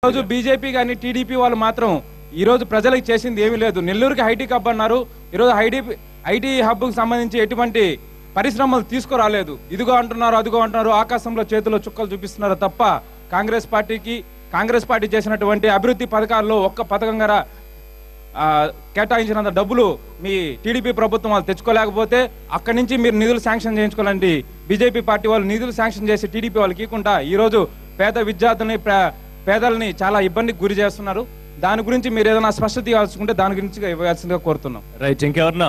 రోజు బీజేపీ కానీ టీడీపీ వాళ్ళు మాత్రం ఈ రోజు ప్రజలకు చేసింది ఏమీ లేదు. నెల్లూరుకి ఐటీ హబ్ అన్నారు. ఈరోజు ఐటీ హబ్కు సంబంధించి ఎటువంటి పరిశ్రమలు తీసుకురాలేదు. ఇదిగో అంటున్నారు, అదిగో అంటున్నారు, ఆకాశంలో చేతిలో చుక్కలు చూపిస్తున్నారు తప్ప కాంగ్రెస్ పార్టీ చేసినటువంటి అభివృద్ధి పథకాల్లో ఒక్క పథకం గారా కేటాయించినంత డబ్బులు మీ టీడీపీ ప్రభుత్వం వాళ్ళు తెచ్చుకోలేకపోతే అక్కడి నుంచి మీరు నిధులు శాంక్షన్ చేయించుకోవాలండి. బీజేపీ పార్టీ వాళ్ళు నిధులు శాంక్షన్ చేసి టీడీపీ వాళ్ళకి ఇవ్వకుండా ఈరోజు పేద విద్యార్థుల్ని పేదల్ని చాలా ఇబ్బందికి గురి చేస్తున్నారు. దాని గురించి మీరు ఏదైనా స్పష్టత ఇవ్వాల్సుకుంటే దాని గురించి ఇవ్వాల్సిందిగా కోరుతున్నాం. రైట్, ఇంకెవరన్నా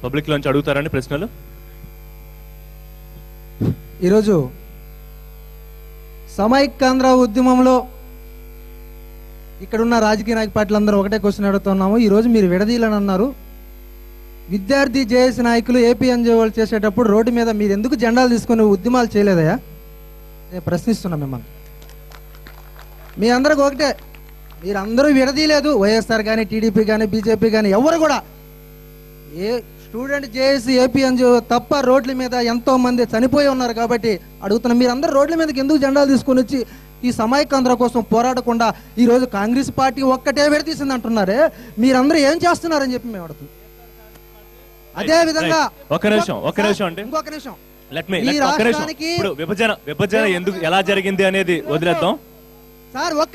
పబ్లిక్ లోంచి అడుగుతారండి ప్రశ్నలు? ఈరోజు సమైక్యాంధ్ర ఉద్యమంలో ఇక్కడున్న రాజకీయ నాయక పార్టీలందరూ ఒకటే క్వశ్చన్ అడుగుతున్నాము. ఈరోజు మీరు విడదీయాలని అన్నారు. విద్యార్థి జేఏసీ నాయకులు ఏపీ ఎన్జిఓలు చేసేటప్పుడు రోడ్డు మీద మీరు ఎందుకు జెండాలు తీసుకొని ఉద్యమాలు చేయలేదయా? నేను ప్రశ్నిస్తున్నా మిమ్మల్ని. మీ అందరికి ఒకటే, మీరందరూ విడదీయలేదు. వైఎస్ఆర్ కానీ టీడీపీ కానీ బీజేపీ కానీ ఎవరు కూడా. ఏ స్టూడెంట్ జేఏసీ ఏపీ ఎన్జిఓ తప్ప రోడ్ల మీద ఎంతో మంది చనిపోయి ఉన్నారు కాబట్టి అడుగుతున్నా, మీరందరూ రోడ్ల మీదకి ఎందుకు జెండాలు తీసుకొని వచ్చి ఈ సమైక్యాంధ్ర కోసం పోరాడకుండా ఈరోజు కాంగ్రెస్ పార్టీ ఒక్కటే విడతీసింది అంటున్నారే, మీరందరూ ఏం చేస్తున్నారని చెప్పి మేము అడుగుతున్నాం. అదే విధంగా ఇంకొక నిమిషం విభజన ఎందుకు ఎలా జరిగింది అనేది వదిలేద్దాం సార్. ఒక్క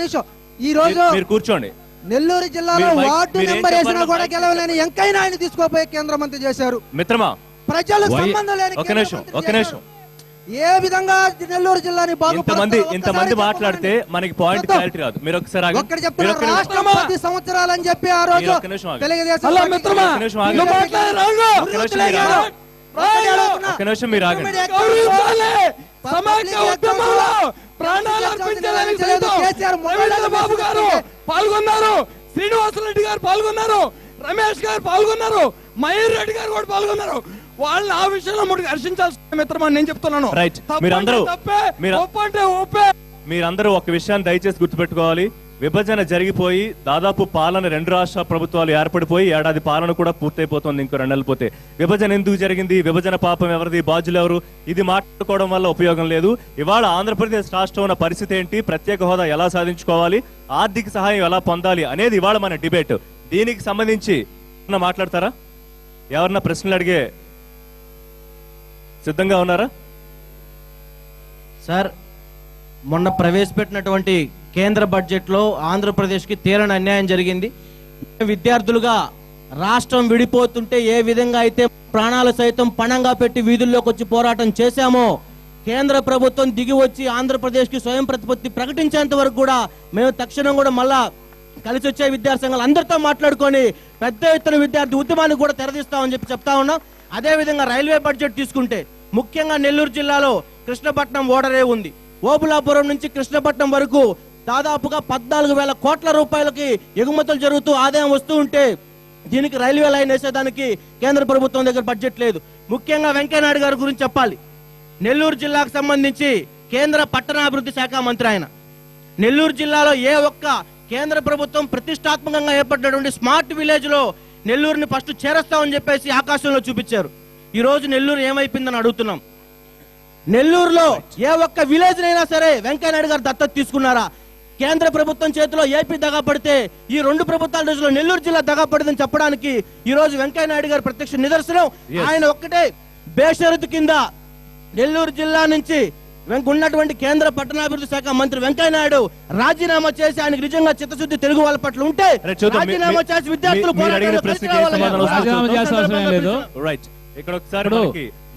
నిమిషం ఈ రోజు మీరు కూర్చోండి. నెల్లూరు జిల్లాలో వార్డు నెంబర్ వేసినా కూడా గెలవలేని వెంకయ్య నాయుడు తీసుకోపోయి కేంద్ర మంత్రి చేశారు. మిత్రమా, ప్రజలకు సంబంధం లేని ఒక నిమిషం ఏ విధంగా నెల్లూరు జిల్లాని ఇంతమంది మాట్లాడితే మనకి పాయింట్ క్లారిటీ రాదు. మీరు ఒకసారి ఒక్కటి చెప్తున్నారు, రాష్ట్రం 10 సంవత్సరాలని చెప్పి ఆ రోజు తెలుగుదేశం మీరు ఆగండి. బాబు గారు పాల్గొన్నారు, శ్రీనివాసరెడ్డి గారు పాల్గొన్నారు, రమేష్ గారు పాల్గొన్నారు, మయూర్ రెడ్డి గారు కూడా పాల్గొన్నారు. వాళ్ళని ఆ విషయంలో ముడికి హర్షించాల్సిన మిత్రమా నేను చెప్తున్నాను. రైట్, మీరందరూ ఒక విషయాన్ని దయచేసి గుర్తుపెట్టుకోవాలి. విభజన జరిగిపోయి దాదాపు పాలన 2 రాష్ట్ర ప్రభుత్వాలు ఏర్పడిపోయి ఏడాది పాలన కూడా పూర్తయిపోతుంది. ఇంకో 2 నెలలు పోతే విభజన ఎందుకు జరిగింది, విభజన పాపం ఎవరిది, బాధ్యులు ఎవరు, ఇది మాట్లాడుకోవడం వల్ల ఉపయోగం లేదు. ఇవాళ ఆంధ్రప్రదేశ్ రాష్ట్రం ఉన్న పరిస్థితి ఏంటి, ప్రత్యేక హోదా ఎలా సాధించుకోవాలి, ఆర్థిక సహాయం ఎలా పొందాలి అనేది ఇవాళ మన డిబేట్. దీనికి సంబంధించి మాట్లాడతారా? ఎవరన్నా ప్రశ్నలు అడిగే సిద్ధంగా ఉన్నారా? సార్, మొన్న ప్రవేశపెట్టినటువంటి కేంద్ర బడ్జెట్ లో ఆంధ్రప్రదేశ్ కి తీరని అన్యాయం జరిగింది. విద్యార్థులుగా రాష్ట్రం విడిపోతుంటే ఏ విధంగా అయితే ప్రాణాలు సైతం పణంగా పెట్టి వీధుల్లోకి వచ్చి పోరాటం చేశామో, కేంద్ర ప్రభుత్వం దిగి వచ్చి ఆంధ్రప్రదేశ్ కి స్వయం ప్రతిపత్తి ప్రకటించేంత వరకు కూడా మేము తక్షణం కూడా మళ్ళా కలిసి వచ్చే విద్యార్థి సంఘాలు అందరితో మాట్లాడుకొని పెద్ద ఎత్తున విద్యార్థి ఉద్యమాన్ని కూడా తెరదీస్తామని చెప్పి చెప్తా ఉన్నాం. అదే విధంగా రైల్వే బడ్జెట్ తీసుకుంటే ముఖ్యంగా నెల్లూరు జిల్లాలో కృష్ణపట్నం ఓడరే ఉంది. ఓబులాపురం నుంచి కృష్ణపట్నం వరకు దాదాపుగా 14,000 కోట్ల రూపాయలకి ఎగుమతులు జరుగుతూ ఆదాయం వస్తూ ఉంటే దీనికి రైల్వే లైన్ వేసేదానికి కేంద్ర ప్రభుత్వం దగ్గర బడ్జెట్ లేదు. ముఖ్యంగా వెంకయ్యనాయుడు గారి గురించి చెప్పాలి. నెల్లూరు జిల్లాకు సంబంధించి కేంద్ర పట్టణాభివృద్ధి శాఖ మంత్రి ఆయన. నెల్లూరు జిల్లాలో ఏ ఒక్క కేంద్ర ప్రభుత్వం ప్రతిష్టాత్మకంగా ఏర్పడినటువంటి స్మార్ట్ విలేజ్ లో నెల్లూరుని ఫస్ట్ చేరస్తామని చెప్పేసి ఆకాశంలో చూపించారు. ఈ రోజు నెల్లూరు ఏమైపోయిందని అడుగుతున్నాం. నెల్లూరులో ఏ ఒక్క విలేజ్ అయినా సరే వెంకయ్యనాయుడు గారు దత్తత తీసుకున్నారా? కేంద్ర ప్రభుత్వం చేతిలో ఏపీ దగా పడితే ఈ 2 ప్రభుత్వాల రోజుల్లో నెల్లూరు జిల్లా దగా పడిందని చెప్పడానికి ఈ రోజు వెంకయ్యనాయుడు గారు ప్రత్యక్ష నిదర్శనం. ఆయన ఒక్కటే బేషరతు కింద నెల్లూరు జిల్లా నుంచి ఉన్నటువంటి కేంద్ర పట్టణాభివృద్ధి శాఖ మంత్రి వెంకయ్యనాయుడు రాజీనామా చేసి ఆయనకు నిజంగా చిత్తశుద్ధి తెలుగు వాళ్ళ పట్ల ఉంటే రాజీనామా చేసి విద్యార్థులు ఇక్కడ ఒకసారి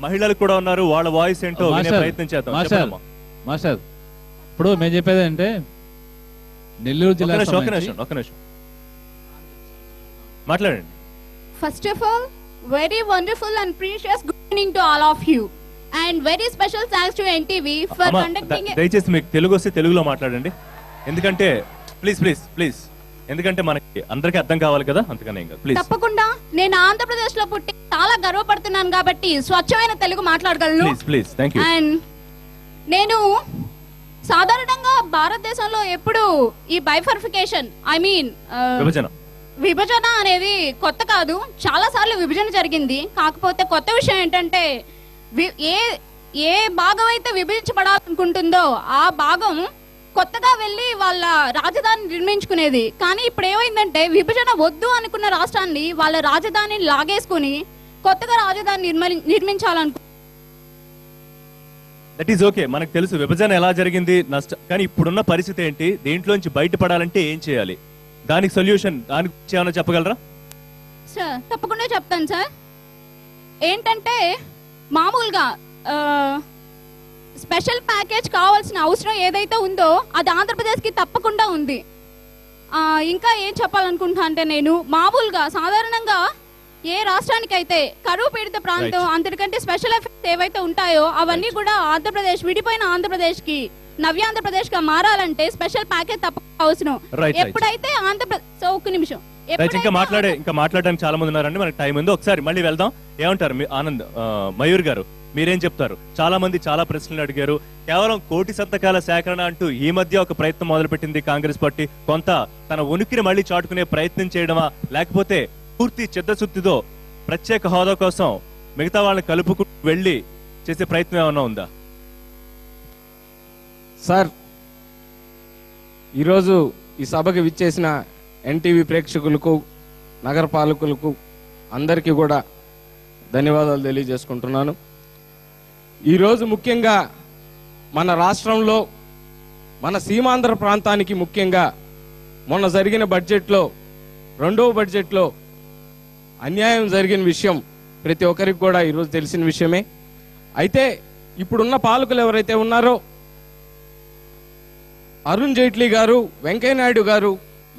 మహిళలు కూడా ఉన్నారు, వాళ్ళ వాయిస్ ఏంటో వినే ప్రయత్నం చేద్దాం. మాస్టర్, ఇప్పుడు మేము చెప్పేది అంటే నెల్లూరు జిల్లా ఒక నిమిషం మాట్లాడండి. First of all, very wonderful and precious good evening to all of you and very special thanks to NTV for conducting. దయచేసి మీకు తెలుగు వస్తే తెలుగులో మాట్లాడండి, ఎందుకంటే ప్లీజ్ ఎందుకంటే మనకి అందరికీ అర్థం కావాలి కదా, అందుకనే ప్లీజ్. తప్పకుండా. నేను ఆంధ్రప్రదేశ్ లో పుట్టి చాలా గర్వపడుతున్నాను కాబట్టి స్వచ్ఛమైన తెలుగు మాట్లాడగలను. Please thank you. అండ్ నేను సాధారణంగా భారతదేశంలో ఎప్పుడు ఈ బైఫర్ఫికేషన్ విభజన అనేది కొత్త కాదు. చాలా సార్లు విభజన జరిగింది. కాకపోతే కొత్త విషయం ఏంటంటే ఏ భాగం అయితే విభజించబడాలనుకుంటుందో ఆ భాగం కొత్తగా వెళ్ళి వాళ్ళ రాజధాని నిర్మించుకునేది. కానీ ఇప్పుడు ఏమైందంటే విభజన వద్దు అనుకున్న రాష్ట్రాన్ని వాళ్ళ రాజధానిని లాగేసుకుని కొత్తగా రాజధాని నిర్మించాలనుకు. దట్ ఈస్ ఓకే, మనకు తెలుసు విభజన ఎలా జరిగింది, కానీ ఇప్పుడున్న పరిస్థితి ఏంటి, దేంట్లోంచి బయటపడాలంటే ఏం చేయాలి, దానికి సొల్యూషన్ దానికి ఏమైనా చెప్పగలరా? సార్ తప్పకుండా చెప్తాను సార్. ఏంటంటే మామూలుగా స్పెషల్ ప్యాకేజ్ కావాల్సిన అవసరం ఏదైతే ఉందో అది ఆంధ్రప్రదేశ్కి తప్పకుండా ఉంది. ఇంకా ఏం చెప్పాలనుకుంటా అంటే నేను మామూలుగా సాధారణంగా ఏ రాష్ట్రానికైతే కరువు పీడిత ప్రాంతం అంతటికంటే స్పెషల్ ఎఫెక్ట్స్ ఏవైతే ఉంటాయో అవన్నీ కూడా ఆంధ్రప్రదేశ్ విడిపోయిన ఆంధ్రప్రదేశ్ కి నవ్యాంధ్రప్రదేశ్ గా మారాలంటే స్పెషల్ ప్యాకేజ్ తప్పకుండా అవసరం. ఎప్పుడైతే ఆంధ్రప్రదేశ్ ఒక్క నిమిషం ఇంకా మాట్లాడడానికి చాలా మంది ఉన్నారండి, మనకి టైం ఉంది, ఒకసారి మళ్ళీ వెళ్దాం. ఏమంటారు ఆనంద్, మయూర్ గారు మీరేం చెప్తారు? చాలా మంది చాలా ప్రశ్నలు అడిగారు. కేవలం కోటి సంతకాల సేకరణ అంటూ ఈ మధ్య ఒక ప్రయత్నం మొదలుపెట్టింది కాంగ్రెస్ పార్టీ. కొంత తన ఉనికిని మళ్ళీ చాటుకునే ప్రయత్నం చేయడమా, లేకపోతే పూర్తి చిత్తశుద్ధితో ప్రత్యేక హోదా కోసం మిగతా వాళ్ళని కలుపుకు వెళ్లి చేసే ప్రయత్నం ఏమన్నా ఉందా? సార్, ఈరోజు ఈ సభకి విచ్చేసిన ఎన్టీవీ ప్రేక్షకులకు, నగరపాలకులకు అందరికీ కూడా ధన్యవాదాలు తెలియజేసుకుంటున్నాను. ఈరోజు ముఖ్యంగా మన రాష్ట్రంలో మన సీమాంధ్ర ప్రాంతానికి ముఖ్యంగా మొన్న జరిగిన బడ్జెట్లో, రెండవ బడ్జెట్లో అన్యాయం జరిగిన విషయం ప్రతి ఒక్కరికి కూడా ఈరోజు తెలిసిన విషయమే. అయితే ఇప్పుడున్న పాలకులు ఎవరైతే ఉన్నారో అరుణ్ జైట్లీ గారు, వెంకయ్యనాయుడు గారు,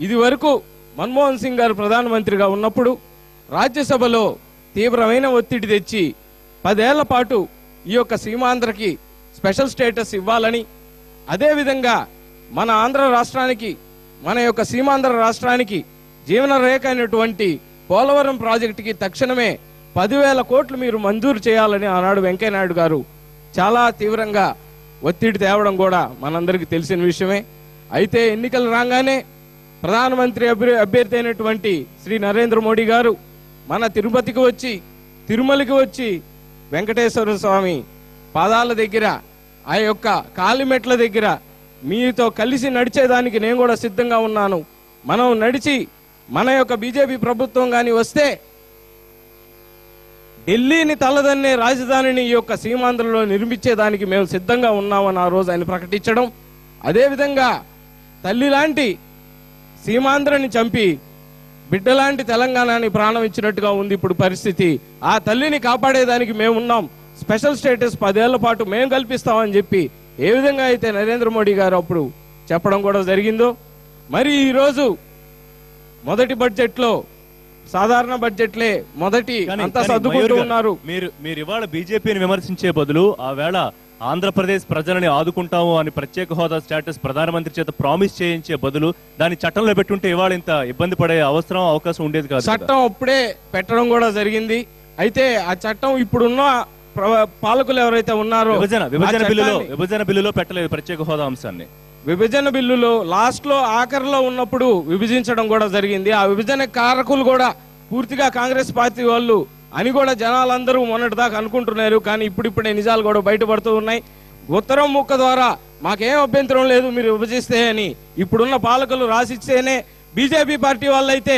ఇది వరకు మన్మోహన్ సింగ్ గారు ప్రధానమంత్రిగా ఉన్నప్పుడు రాజ్యసభలో తీవ్రమైన ఒత్తిడి తెచ్చి 10 ఏళ్ల పాటు ఈ యొక్క సీమాంధ్రకి స్పెషల్ స్టేటస్ ఇవ్వాలని, అదేవిధంగా మన ఆంధ్ర రాష్ట్రానికి, మన యొక్క సీమాంధ్ర రాష్ట్రానికి జీవన రేఖ అయినటువంటి పోలవరం ప్రాజెక్టుకి తక్షణమే 10,000 కోట్లు మీరు మంజూరు చేయాలని ఆనాడు వెంకయ్యనాయుడు గారు చాలా తీవ్రంగా ఒత్తిడి తేవడం కూడా మనందరికీ తెలిసిన విషయమే. అయితే ఎన్నికలు రాగానే ప్రధానమంత్రి అభ్యర్థి అయినటువంటి శ్రీ నరేంద్ర మోడీ గారు మన తిరుపతికి వచ్చి, తిరుమలకి వచ్చి వెంకటేశ్వర స్వామి పాదాల దగ్గర, ఆ యొక్క కాలిమెట్ల దగ్గర మీతో కలిసి నడిచేదానికి నేను కూడా సిద్ధంగా ఉన్నాను, మనం నడిచి మన యొక్క బీజేపీ ప్రభుత్వం కానీ వస్తే ఢిల్లీని తలదన్నే రాజధానిని ఈ యొక్క సీమాంధ్రలో నిర్మించేదానికి మేము సిద్ధంగా ఉన్నామని ఆ రోజు ఆయన ప్రకటించడం, అదేవిధంగా తల్లి లాంటి సీమాంధ్రని చంపి బిడ్డలాంటి తెలంగాణని ప్రాణం ఇచ్చినట్టుగా ఉంది ఇప్పుడు పరిస్థితి. ఆ తల్లిని కాపాడేదానికి మేమున్నాం, స్పెషల్ స్టేటస్ 10 ఏళ్ల పాటు మేము కల్పిస్తామని చెప్పి ఏ విధంగా అయితే నరేంద్ర మోడీ గారు అప్పుడు చెప్పడం కూడా జరిగిందో, మరి ఈరోజు మొదటి బడ్జెట్లో సాధారణ బడ్జెట్లే మొదటి అంతా సర్దుకుంటూ ఉన్నారు. మీరు ఇవాళ బీజేపీని విమర్శించే బదులు ఆ వేళ ఆంధ్రప్రదేశ్ ప్రజలని ఆదుకుంటాము అని ప్రత్యేక హోదా స్టేటస్ ప్రధానమంత్రి చేత ప్రామిస్ చేయించే బదులు దాన్ని చట్టంలో పెట్టుంటే ఇవాళ ఇంత ఇబ్బంది పడే అవకాశం ఉండేది కాదు. చట్టం అప్పుడే పెట్టడం కూడా జరిగింది. అయితే ఆ చట్టం ఇప్పుడున్న పాలకులు ఎవరైతే ఉన్నారో విభజన బిల్లులో పెట్టలేదు ప్రత్యేక హోదా అంశాన్ని. విభజన బిల్లులో లాస్ట్ లో ఆఖరిలో ఉన్నప్పుడు విభజించడం కూడా జరిగింది. ఆ విభజన కారకులు కూడా పూర్తిగా కాంగ్రెస్ పార్టీ వాళ్ళు అని కూడా జనాలందరూ మొన్నటిదాకా అనుకుంటున్నారు. కానీ ఇప్పుడిప్పుడే నిజాలు కూడా బయటపడుతూ ఉన్నాయి. ఉత్తరం ముక్క ద్వారా మాకేం అభ్యంతరం లేదు మీరు విభజిస్తే అని ఇప్పుడున్న పాలకులు రాసిస్తేనే, బీజేపీ పార్టీ వాళ్ళైతే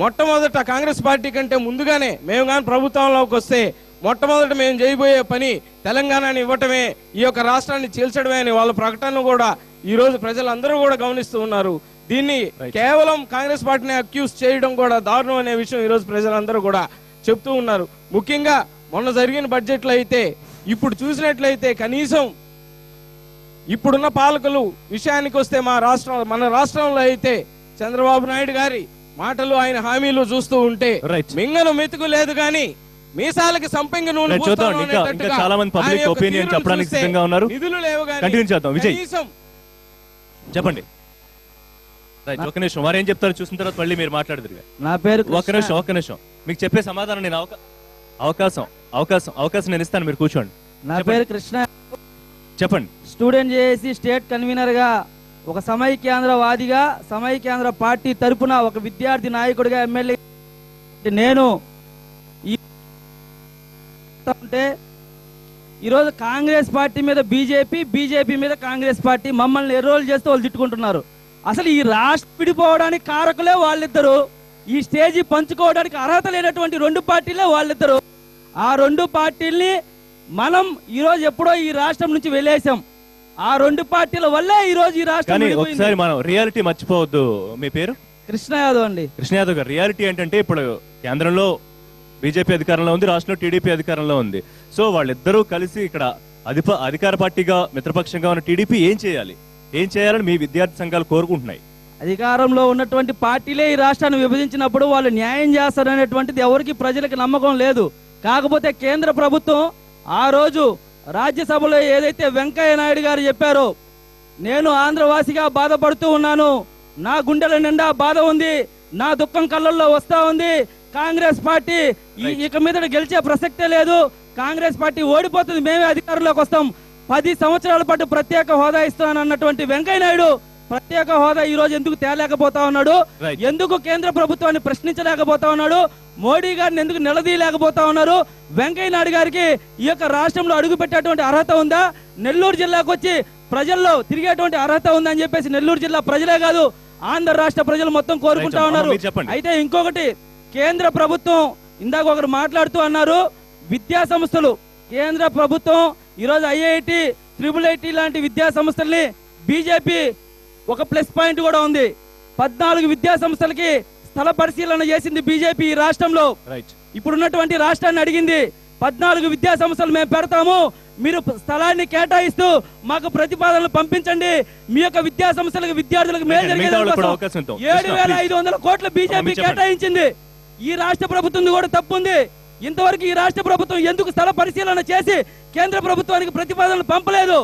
మొట్టమొదట కాంగ్రెస్ పార్టీ కంటే ముందుగానే మేము కానీ ప్రభుత్వంలోకి వస్తే మొట్టమొదట మేము చేయబోయే పని తెలంగాణని ఇవ్వటమే, ఈ యొక్క రాష్ట్రాన్ని చీల్చడమే అని వాళ్ళ ప్రకటన కూడా ఈ రోజు ప్రజలందరూ కూడా గమనిస్తూ ఉన్నారు. దీన్ని కేవలం కాంగ్రెస్ పార్టీని అక్యూజ్ చేయడం కూడా దారుణం అనే విషయం ఈ రోజు ప్రజలందరూ కూడా చెప్తూ ఉన్నారు. ముఖ్యంగా మొన్న జరిగిన బడ్జెట్లో అయితే ఇప్పుడు చూసినట్లయితే కనీసం ఇప్పుడున్న పాలకులు విషయానికి వస్తే మన రాష్ట్రంలో అయితే చంద్రబాబు నాయుడు గారి మాటలు, ఆయన హామీలు చూస్తూ ఉంటే మింగను మెతుకు లేదు కానీ మీసాలకి సంపెంగ నూనె చాలా మంది పబ్లిక్ ఒపీనియన్ చెప్పడానికి సిద్ధంగా ఉన్నారు. నిధులు లేవు కానీ కంటిన్యూ చేద్దాం. విజయ్ చెప్పండి. ఒక నిమిషం వారు ఏం చెప్తారో చూసిన తర్వాత మళ్ళీ మీరు మాట్లాడదురుగా. నా పేరు ఒక్క నిమిషం మీకు చెప్పే సమాధానం నేను అవకాశం నేను ఇస్తాను, మీరు కూర్చోండి. నా పేరు కృష్ణ, చెప్పండి. స్టూడెంట్ జేఏసీ స్టేట్ కన్వీనర్ గా, ఒక సమైక్యాంధ్రవాదిగా, సమైక్యాంధ్ర పార్టీ తరపున ఒక విద్యార్థి నాయకుడిగా, ఎమ్మెల్యే నేను ఉంటే ఈరోజు కాంగ్రెస్ పార్టీ మీద బీజేపీ, బీజేపీ మీద కాంగ్రెస్ పార్టీ మమ్మల్ని ఎర్రోలు చేస్తూ వాళ్ళు తిట్టుకుంటున్నారు. అసలు ఈ రాష్ట్రం విడిపోవడానికి కారకులే వాళ్ళిద్దరు. ఈ స్టేజీ పంచుకోవడానికి అర్హత లేనటువంటి రెండు పార్టీలే వాళ్ళిద్దరు. ఆ రెండు పార్టీల్ని మనం ఈరోజు ఎప్పుడో ఈ రాష్ట్రం నుంచి వెళ్ళేసాం. ఆ రెండు పార్టీల వల్లే ఈ రోజు ఈ రాష్ట్రం. ఒకసారి మనం రియాలిటీ మర్చిపోవద్దు. మీ పేరు? కృష్ణ యాదవ్ అండి. కృష్ణ యాదవ్ గారు, రియాలిటీ ఏంటంటే ఇప్పుడు కేంద్రంలో బీజేపీ అధికారంలో ఉంది, రాష్ట్రంలో టీడీపీ అధికారంలో ఉంది. సో వాళ్ళిద్దరూ కలిసి ఇక్కడ అధికార పార్టీగా మిత్రపక్షంగా ఉన్న టీడీపీ ఏం చేయాలని మీ విద్యార్థి సంఘాలు కోరుకుంటున్నాయి? అధికారంలో ఉన్నటువంటి పార్టీలే ఈ రాష్ట్రాన్ని విభజించినప్పుడు వాళ్ళు న్యాయం చేస్తారనేటువంటిది ఎవరికి ప్రజలకు నమ్మకం లేదు. కాకపోతే కేంద్ర ప్రభుత్వం ఆ రోజు రాజ్యసభలో ఏదైతే వెంకయ్య నాయుడు గారు చెప్పారో, నేను ఆంధ్రవాసిగా బాధపడుతూ ఉన్నాను, నా గుండెల నిండా బాధ ఉంది, నా దుఃఖం కళ్ళల్లో వస్తా ఉంది, కాంగ్రెస్ పార్టీ ఇక మీద గెలిచే ప్రసక్తే లేదు, కాంగ్రెస్ పార్టీ ఓడిపోతుంది, మేమే అధికారంలోకి వస్తాం, 10 సంవత్సరాల పాటు ప్రత్యేక హోదా ఇస్తానన్నటువంటి వెంకయ్య నాయుడు ప్రత్యేక హోదా ఈ రోజు ఎందుకు తేలేకపోతా ఉన్నాడు? ఎందుకు కేంద్ర ప్రభుత్వాన్ని ప్రశ్నించలేకపోతా ఉన్నాడు? మోడీ గారిని ఎందుకు నిలదీయలేకపోతా ఉన్నారు? వెంకయ్య నాయుడు గారికి ఈ యొక్క రాష్ట్రంలో అడుగు పెట్టేటువంటి అర్హత ఉందా? నెల్లూరు జిల్లాకు వచ్చి ప్రజల్లో తిరిగేటువంటి అర్హత ఉందని చెప్పేసి నెల్లూరు జిల్లా ప్రజలే కాదు, ఆంధ్ర రాష్ట్ర ప్రజలు మొత్తం కోరుకుంటా ఉన్నారు. అయితే ఇంకొకటి, కేంద్ర ప్రభుత్వం ఇందాక ఒకరు మాట్లాడుతూ అన్నారు, విద్యా సంస్థలు కేంద్ర ప్రభుత్వం ఈరోజు ఐఐటి, IIIT లాంటి విద్యా సంస్థల్ని బీజేపీ ఒక ప్లస్ పాయింట్ కూడా ఉంది. 14 విద్యా సంస్థలకి స్థల పరిశీలన చేసింది బీజేపీ ఈ రాష్ట్రంలో. ఇప్పుడున్నటువంటి రాష్ట్రాన్ని అడిగింది, 14 విద్యా సంస్థలు మేము పెడతాము, మీరు స్థలాన్ని కేటాయిస్తూ మాకు ప్రతిపాదనలు పంపించండి, మీ యొక్క విద్యా సంస్థలకు విద్యార్థులకు మేలు జరిగే 7,500 కోట్లు బీజేపీ కేటాయించింది. ఈ రాష్ట్ర ప్రభుత్వం కూడా తప్పుంది. ఇంతవరకు ఈ రాష్ట్ర ప్రభుత్వం ఎందుకు స్థల పరిశీలన చేసి కేంద్ర ప్రభుత్వానికి ప్రతిపాదనలు పంపలేదు?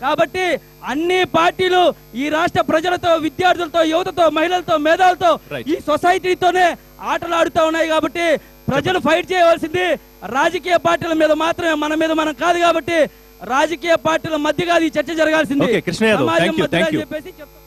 కాబట్టి అన్ని పార్టీలు ఈ రాష్ట్ర ప్రజలతో, విద్యార్థులతో, యువతతో, మహిళలతో, మేధావులతో, ఈ సొసైటీతోనే ఆటలాడుతూ ఉన్నాయి. కాబట్టి ప్రజలు ఫైట్ చేయవలసింది రాజకీయ పార్టీల మీద మాత్రమే, మన మీద మనం కాదు. కాబట్టి రాజకీయ పార్టీల మధ్య కాదు ఈ చర్చ జరగాల్సింది, సమాజం మధ్య అని చెప్పేసి చెప్తాం.